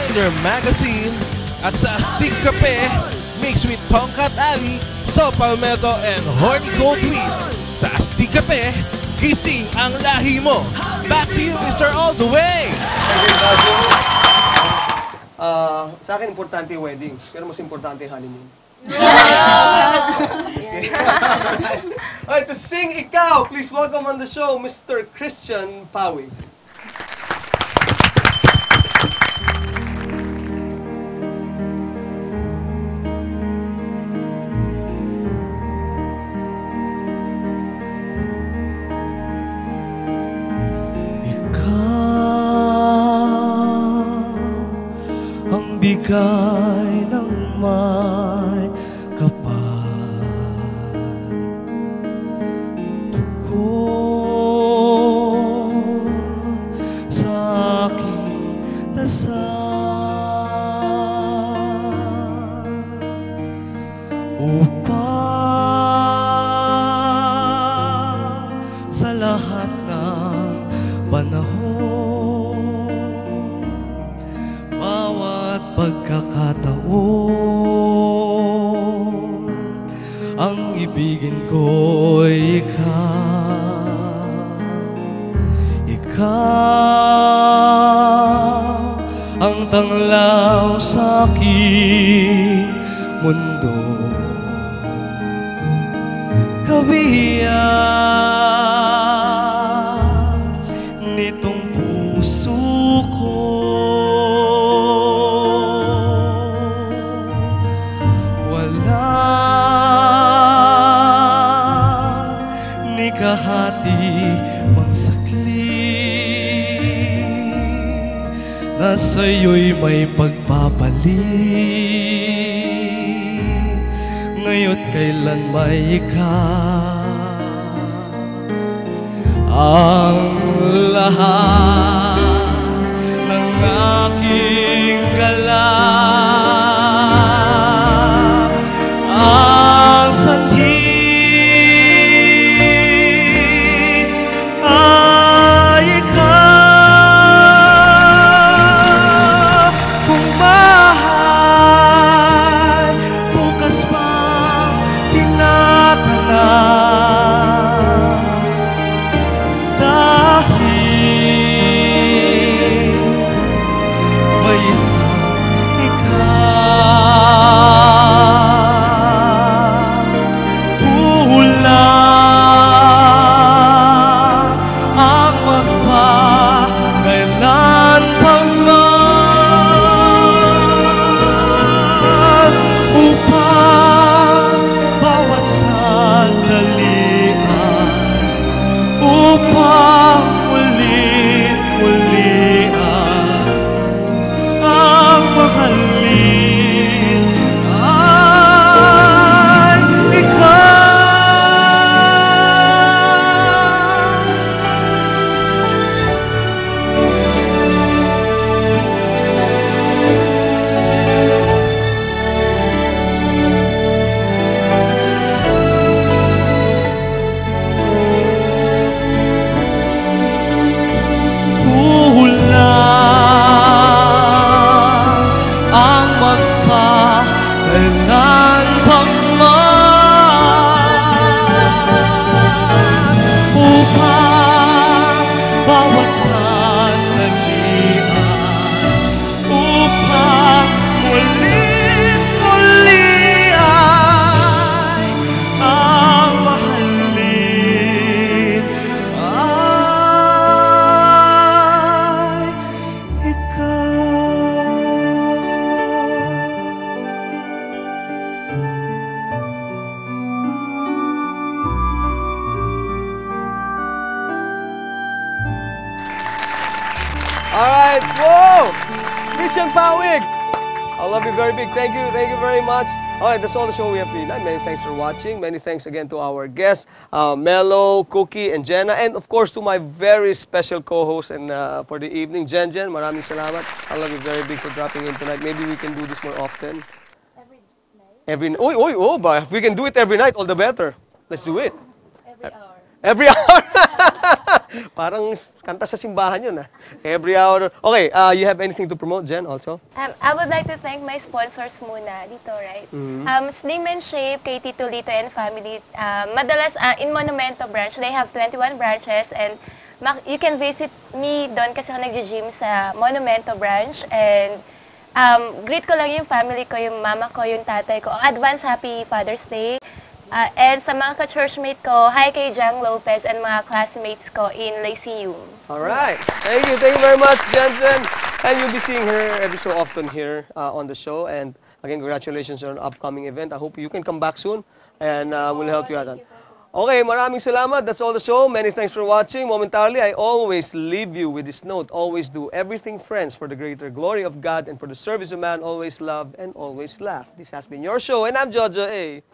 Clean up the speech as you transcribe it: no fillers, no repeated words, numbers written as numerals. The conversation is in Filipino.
Wonder Magazine at sa Astig Kape mixed with Tongkat Ali, So Palmetto and Horny Gold Wheat. Sa Astig Kape, gising ang lahi mo. Back to you, Mr. All the Way! Sa akin, importante yung weddings. Pero mas importante yung honeymoon. Alright, to sing Ikaw, please welcome on the show, Mr. Christian Pawig. Bigay ng may kapal, tugon sa aking dasal, upang sa lahat ng panahon, bawat pagkakataon, ang ibigin ko'y ikaw. Ikaw ang tanglaw sa aking mundo, kabiyak nitong puso ko. Kahati mang sakli na sa'yo'y may pagpapalit, ngayo't kailan may ikaw ang lahat ng aking galak, ang sanhi Alright, whoa! Christian Pawig! I love you very big. Thank you very much. Alright, that's all the show we have for you tonight. Many thanks for watching. Many thanks again to our guests, Melo, Cookie, and Jenna. And of course to my very special co-host and for the evening, Jen. Maraming salamat. I love you very big for dropping in tonight. Maybe we can do this more often. Every night? If we can do it every night, all the better. Let's do it. Every hour. Every hour? Parang kanta sa simbahan yun, Every hour. Okay, you have anything to promote, Jen, also? I would like to thank my sponsors muna dito, right? Slim and Shape, kay Tito Lito and family. Madalas, in Monumento branch, they have 21 branches and you can visit me doon kasi ako nag-gym sa Monumento branch and greet ko lang yung family ko, yung mama ko, yung tatay ko. Advance Happy Father's Day. And sa mga ka-churchmate ko, hi kay Jang Lopez and mga classmates ko in Lyceum. Alright. Thank you very much, Jensen. And you'll be seeing her every so often here on the show. And again, congratulations on an upcoming event. I hope you can come back soon and we'll help you out. Okay, maraming salamat. That's all the show. Many thanks for watching. Momentarily, I always leave you with this note. Always do everything, friends, for the greater glory of God and for the service of man. Always love and always laugh. This has been your show, and I'm Jojo A.